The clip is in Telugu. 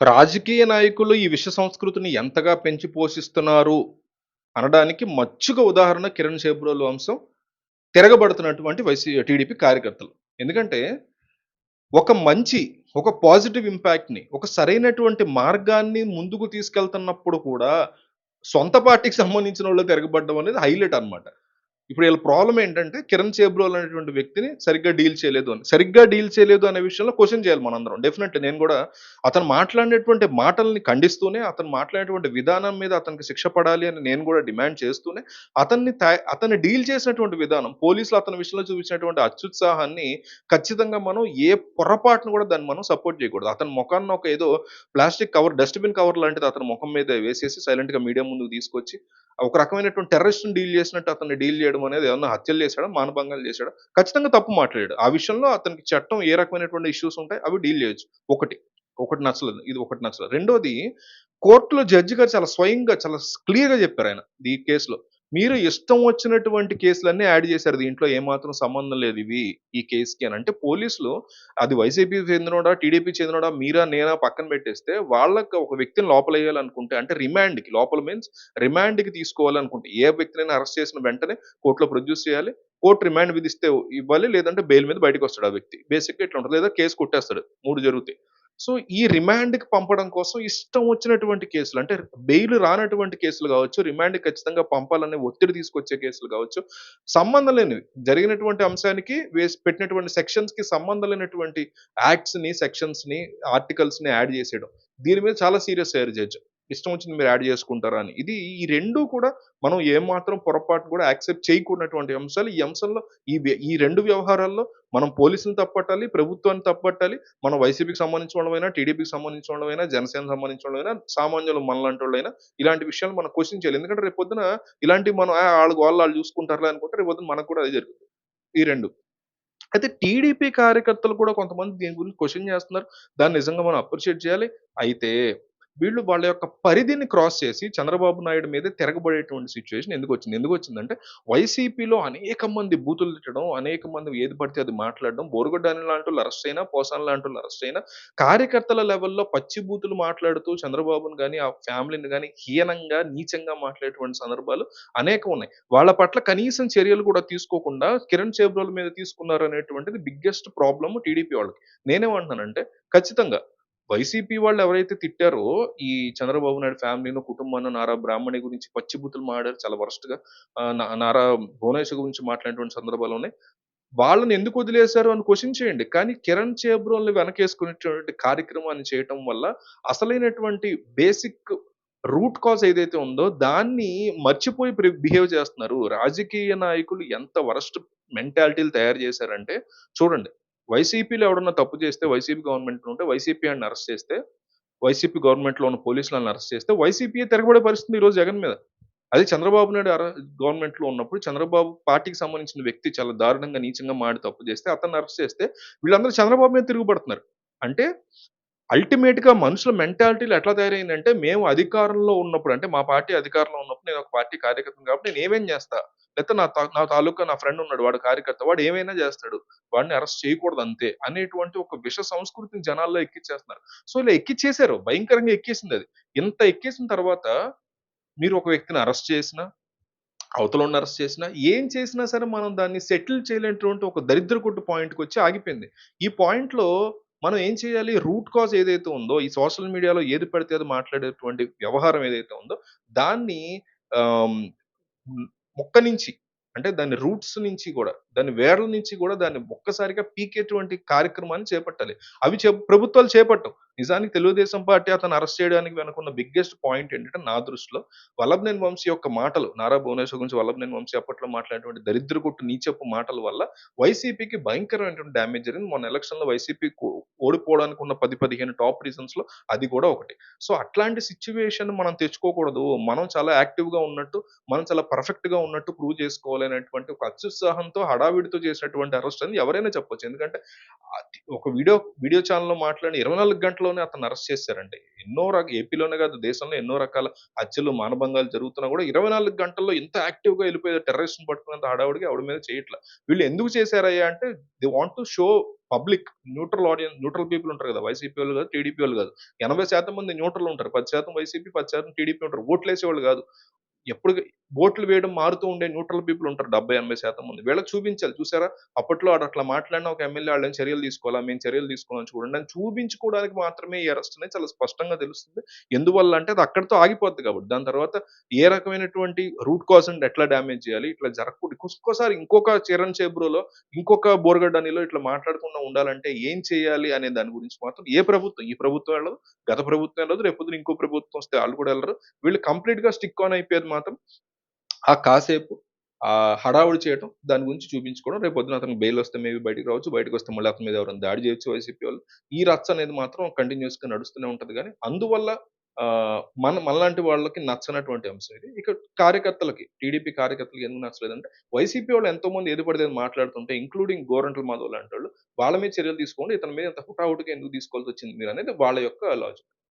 రాజకీయ నాయకులు ఈ విష సంస్కృతిని ఎంతగా పెంచి పోషిస్తున్నారు అనడానికి మచ్చుక ఉదాహరణ కిరణ్ చేబ్రోలు వంశం తిరగబడుతున్నటువంటి టీడీపీ కార్యకర్తలు. ఎందుకంటే ఒక మంచి, ఒక పాజిటివ్ ఇంపాక్ట్‌ని, ఒక సరైనటువంటి మార్గాన్ని ముందుకు తీసుకెళ్తున్నప్పుడు కూడా సొంత పార్టీకి సంబంధించినోళ్ళే తిరగబడడం అనేది హైలైట్ అన్నమాట. ఇప్పుడు ఈళ్ళ ప్రాబ్లమ్ ఏంటంటే, కిరణ్ చేబ్రోల్ అనేటువంటి వ్యక్తిని సరిగ్గా డీల్ చేయలేదు అని. సరిగ్గా డీల్ చేయలేదు అనే విషయంలో క్వెషన్ చేయాలి మనందరం. డెఫినెట్‌లీ నేను గూడా అతను మాట్లాడినటువంటి మాటల్ని ఖండిస్తూనే, అతను మాట్లాడినటువంటి విధానం మీద అతనికి శిక్ష పడాలి అని నేను గూడా డిమాండ్ చేస్తూనే, అతన్ని డీల్ చేసినటువంటి విధానం, పోలీసులు అతని విషయంలో చూపించినటువంటి అత్యుత్సాహాన్ని ఖచ్చితంగా మనం ఏ పొరపాటున గూడా దాన్ని మనం సపోర్ట్ చేయకూడదు. అతని మొఖాన ఒక ఏదో ప్లాస్టిక్ కవర్, డస్ట్‌బిన్ కవర్ లాంటిది అతని మొఖం మీద వేసేసి సైలెంట్‌గా మీడియా ముందుకు తీసుకొచ్చి ఒక రకమైనటువంటి టెర్రరిస్ట్‌ని డీల్ చేసినట్టు అతన్ని డీల్ చేయడం అనేది ఏమన్నా హత్యలు చేశాడా? మానభంగాలు చేశాడా? ఖచ్చితంగా తప్పు మాట్లాడాడు. ఆ విషయంలో అతనికి చట్టం ఏ రకమైనటువంటి ఇష్యూస్ ఉంటాయి అవి డీల్ చేయొచ్చు. ఒకటి. ఒకటి నచ్చలేదు. ఇది ఒకటి నచ్చలేదు. రెండోది కోర్ట్‌లో జడ్జి గారు చాలా స్వయంగా చాలా క్లియర్‌గా చెప్పారాయన ఈ కేస్‌లో. మీరు ఇష్టం వచ్చినటువంటి కేసులన్నీ యాడ్ చేశారు. దీంట్లో ఏమాత్రం సంబంధం లేదు ఇవి ఈ కేస్‌కి అని. అంటే పోలీసులు అది వైసీపీకి చెందినోడా, టీడీపీకి చెందినోడా, మీరా, నేనా పక్కన పెట్టేస్తే వాళ్ళకి ఒక వ్యక్తిని లోపలేయాలనుకుంటే అంటే రిమాండ్‌కి లోపల మీన్స్ రిమాండ్‌కి తీసుకోవాలనుకుంటే ఏ వ్యక్తినైనా అరెస్ట్ చేసిన వెంటనే కోర్ట్‌లో ప్రొడ్యూస్ చేయాలి. కోర్ట్ రిమాండ్ విధిస్తే ఇవ్వాలి. లేదంటే బెయిల్ మీద బయటకొస్తాడు ఆ వ్యక్తి. బేసిక్‌గా ఇట్లా ఉంటది. లేదా కేస్ కొట్టేస్తాడు. 3 జరుగుతాయి. సో, ఈ రిమాండ్‌కి పంపడం కోసం ఇష్టం వచ్చినటువంటి కేసులు అంటే బెయిల్ రానటువంటి కేసులు గావచ్చు, రిమాండ్‌కి ఖచ్చితంగా పంపాలనే ఒత్తిడి తీసుకొచ్చే కేసులు గావచ్చు, సంబంధం లేనివి జరిగినటువంటి అంశానికి పెట్టినటువంటి సెక్షన్స్‌కి సంబంధం లేనటువంటి యాక్ట్స్‌ని, సెక్షన్స్‌ని, ఆర్టికల్స్‌ని యాడ్ చేసేయడం. దీని మీద చాలా సీరియస్ అయ్యారు జడ్జ్. ఇష్టం వచ్చింది మీరు యాడ్ చేసుకుంటారా అని. ఈ 2 కూడా మనం ఏమాత్రం పొరపాటు కూడా యాక్సెప్ట్ చేయకూడనటువంటి అంశాలు. ఈ అంశంలో ఈ 2 వ్యవహారాల్లో మనం పోలీసులను తప్పట్టాలి, ప్రభుత్వాన్ని తప్పట్టాలి. మనం వైసీపీకి సంబంధించిన వాళ్ళమైనా, టీడీపీకి సంబంధించిన వాళ్ళమైనా, జనసేనకి సంబంధించిన వాళ్ళమైనా, సామాన్యులు మనలాంటోళ్ళైనా ఇలాంటి విషయాలు మనం క్వెషన్ చేయాలి. ఎందుకంటే రేపొద్దున ఇలాంటివి మనం ఆళ్ళ గోల ఆళ్ళు చూసుకుంటారులే అనుకుంటే రేపొద్దున మనకు కూడా అదే జరుగుతుంది. ఈ 2. అయితే టీడీపీ కార్యకర్తలు కూడా కొంతమంది దీని గురించి క్వెషన్ చేస్తున్నారు. దాన్ని నిజంగా మనం అప్రిషియేట్ చేయాలి. అయితే వీళ్ళు వాళ్ళ యొక్క పరిధిని క్రాస్ చేసి చంద్రబాబు నాయుడు మీదే తిరగబడేటువంటి సిట్యుయేషన్ ఎందుకొచ్చింది? ఎందుకొచ్చిందంటే వైసీపీలో అనేక మంది బూతులు తిట్టడం, అనేక మంది ఏది పడితే అది మాట్లాడడం, బోరుగడ్డ అనిల్ లాంటోళ్ళు అరెస్ట్ అయినా, పోసాని లాంటోళ్ళు అరెస్ట్ అయినా, కార్యకర్తల లెవెల్‌లో పచ్చి బూతులు మాట్లాడుతూ చంద్రబాబును గాని, ఆ ఫ్యామిలీని గాని హీనంగా, నీచంగా మాట్లాడేటువంటి సందర్భాలు అనేకం ఉన్నాయి. వాళ్ళ పట్ల కనీసం చర్యలు కూడా తీసుకోకుండా కిరణ్ చేబ్రోల్ మీద తీసుకున్నారనేటువంటిది బిగ్గెస్ట్ ప్రాబ్లమ్ టీడీపీ వాళ్ళకి. నేనేమంటున్నానంటే ఖచ్చితంగా వైసీపీ వాళ్ళు ఎవరైతే తిట్టారో ఈ చంద్రబాబు నాయుడు ఫ్యామిలీను, కుటుంబాన్ని, నారా బ్రాహ్మణి గురించి పచ్చి బూతులు మాట్లాడారు చాలా వరస్ట్‌గా. నారా భువనేశ్వర్ గురించి మాట్లాడినటువంటి సందర్భాలున్నాయి. వాళ్ళని ఎందుకు వదిలేశారు అని క్వెషన్ చేయండి. కానీ కిరణ్ చేబ్రోల్‌ని వెనకేసుకునేటువంటి కార్యక్రమాన్ని చేయటం వల్ల అసలైనటువంటి బేసిక్ రూట్ కాజ్ ఏదైతే ఉందో దాన్ని మర్చిపోయి బిహేవ్ చేస్తున్నారు. రాజకీయ నాయకులు ఎంత వరస్ట్ మెంటాలిటీలు తయారు చేశారంటే చూడండి. వైసీపీలో ఎవడన్నా తప్పు చేస్తే వైసీపీ గవర్నమెంట్‌లో ఉంటే వైసీపీ ఆడిని అరెస్ట్ చేస్తే, వైసీపీ గవర్నమెంట్‌లో ఉన్న పోలీసులు ఆళ్ళని అరెస్ట్ చేస్తే వైసీపీయే తిరగబడే పరిస్థితి ఈరోజు జగన్ మీద. అది చంద్రబాబు నాయుడు గవర్నమెంట్‌లో ఉన్నప్పుడు చంద్రబాబు పార్టీకి సంబంధించిన వ్యక్తి చాలా దారుణంగా, నీచంగా మాడి తప్పు చేస్తే అతన్ని అరెస్ట్ చేస్తే వీళ్ళందరూ చంద్రబాబు మీద తిరుగుబడుతున్నారు. అంటే అల్టిమేట్‌గా మనుషుల మెంటాలిటీలు ఎట్లా తయారైందంటే, మేము అధికారంలో ఉన్నప్పుడు అంటే మా పార్టీ అధికారంలో ఉన్నప్పుడు నేను ఒక పార్టీ కార్యకర్తని కాబట్టి నేను ఏమైనా చేస్తా. లేకపోతే నా తాలూకా నా ఫ్రెండ్ ఉన్నాడు వాడు కార్యకర్త. వాడు ఏమైనా చేస్తాడు. వాడిని అరెస్ట్ చేయకూడదు అంతే. అనేటువంటి ఒక విష సంస్కృతిని జనాల్లో ఎక్కిచ్చేస్తున్నారు. సో, ఇలా ఎక్కిచ్చేసారు. భయంకరంగా ఎక్కేసిందది. ఇంత ఎక్కేసిన తర్వాత మీరు ఒక వ్యక్తిని అరెస్ట్ చేసినా, అవతలోడిని అరెస్ట్ చేసినా, ఏం చేసినా సరే మనం దాన్ని సెటిల్ చేయలేనటువంటి ఒక దరిద్రపుట్టు పాయింట్‌కొచ్చి ఆగిపోయింది. ఈ పాయింట్‌లో మనం ఏం చేయాలి? రూట్ కాజ్ ఏదైతే ఉందో, ఈ సోషల్ మీడియాలో ఏది పడితే అది మాట్లాడేటువంటి వ్యవహారం ఏదైతే ఉందో, దాన్ని ఆహ్, హ్మ్. మొక్క నుంచి అంటే దాని రూట్స్ నుంచి గూడా, దాని వేర్ల నుంచి గూడా దాన్ని ఒక్కసారిగా పీకేటువంటి కార్యక్రమాన్ని చేపట్టాలి. అవి ప్రభుత్వాలు చేపట్టవు. నిజానికి తెలుగుదేశం పార్టీ అతన్ని అరెస్ట్ చేయడానికి వెనకున్న బిగ్గెస్ట్ పాయింట్ ఏంటంటే నా దృష్టిలో వల్లభనేని వంశీ యొక్క మాటలు, నారా భువనేశ్వర్ గురించి వల్లభనేని వంశీ అప్పట్లో మాట్లాడినటువంటి దరిద్రపుట్టు నీచపు మాటల వల్ల వైసీపీకి భయంకరమైనటువంటి డ్యామేజ్ జరిగింది. మొన్న ఎలక్షన్‌లో వైసీపీ ఓడిపోవడానికి ఉన్న 10, 15 టాప్ రీజన్స్‌లో అది కూడా ఒకటి. సో, అట్లాంటి సిట్యుయేషన్ మనం తెచ్చుకోకూడదు. మనం చాలా యాక్టివ్‌గా ఉన్నట్టు మనం చాలా పర్ఫెక్ట్‌గా ఉన్నట్టు ప్రూవ్ చేసుకోవాలి అనేటువంటి ఒక అత్యుత్సాహంతో, హడావిడితో చేసినటువంటి అరెస్ట్ అని ఎవరైనా చెప్పొచ్చు. ఎందుకంటే ఒక వీడియో ఛానెల్‌లో మాట్లాడిన 24 గంటల్లోనే అతన్ని అరెస్ట్ చేశారండి. ఏపీలోనే కాదు దేశంలో ఎన్నో రకాల హత్యలు, మానభంగాలు జరుగుతున్నా కూడా 24 గంటల్లో ఇంత యాక్టివ్‌గా ఎళ్ళిపోయే టెర్రరిస్ట్‌ని పట్టుకున్నంత హడావుడిగా ఎవడి మీద చేయట్ల. వీళ్ళు ఎందుకు చేశారయ్యా అంటే they want to show public neutral audience, neutral people ఉంటారు కదా! వైసీపీ వాళ్ళు కాదు, టీడీపీ వాళ్ళు కాదు. 80% మంది న్యూట్రల్ ఉంటారు. 10% వైసీపీ, 10% టీడీపీ ఉంటారు. ఓట్లేసేవాళ్ళు కాదు. ఎప్పుడు ఓట్లు వేయడం మారుతూ ఉండే న్యూట్రల్ పీపుల్ ఉంటారు 70-80% మంది. వీళ్ళకి చూపించాలి. చూసారా? అప్పట్లో ఆడట్లా మాట్లాడిన ఒక ఎమ్మెల్యే ఆళ్ళేం చర్యలు తీసుకోవాలా? మేము చర్యలు తీసుకున్నాం చూడండి అని చూపించుకోవడానికి మాత్రమే ఈ అరెస్ట్ అనేది చాలా స్పష్టంగా తెలుస్తుంది. ఎందువల్ల అంటే అది అక్కడితో ఆగిపోద్ది కాబట్టి. దాని తర్వాత ఏ రకమైనటువంటి రూట్ కాజ్‌ని ఎట్లా డ్యామేజ్ చేయాలి? ఇట్లా జరగకూడదు. ఇంకోసారి ఇంకొక 'కిరణ్ చేబ్రోలో' ఇంకొక 'బోరగడ్డ అనిలో' ఇట్లా మాట్లాడకుండా ఉండాలంటే ఏం చేయాలి అనే దాని గురించి మాత్రం ఏ ప్రభుత్వం, ఈ ప్రభుత్వం ఎళ్ళదు, గత ప్రభుత్వం ఎళ్ళదు, రేపొద్దున ఇంకో ప్రభుత్వం వస్తే ఆళ్ళు కూడా ఎళ్ళరు. వీళ్ళు కంప్లీట్‌గా స్టిక్ ఆన్ అయిపోయేది మాత్రం ఆ కాసేపు హడావుడి చేయటం, దాని గురించి చూపించుకోవడం. రేపొద్దున అతనికి బెయిల్ వస్తే మేబీ బయటికి రావచ్చు. బయటకొస్తే మళ్ళీ అతని మీద ఎవరైనా దాడి చేయొచ్చు వైసీపీ వాళ్ళు. ఈ రచ్చ అనేది మాత్రం కంటిన్యూయస్‌గా నడుస్తూనే ఉంటది గానీ, అందువల్ల మనలాంటి వాళ్ళకి నచ్చనటువంటి అంశం ఇది. ఇక కార్యకర్తలకి, టీడీపీ కార్యకర్తలకి ఎందుకు నచ్చలేదంటే, వైసీపీ వాళ్ళు ఎంతోమంది ఏది పడితే అది మాట్లాడుతుంటే, ఇంక్లూడింగ్ గోరంట్ల మాధవ్ లాంటోళ్ళు, వాళ్ళ మీద చర్యలు తీసుకోకుండా ఇతని మీద ఇంత హుటాహుటిగా ఎందుకు తీసుకోవాల్సొచ్చింది మీరనేది వాళ్ళ యొక్క లాజిక్.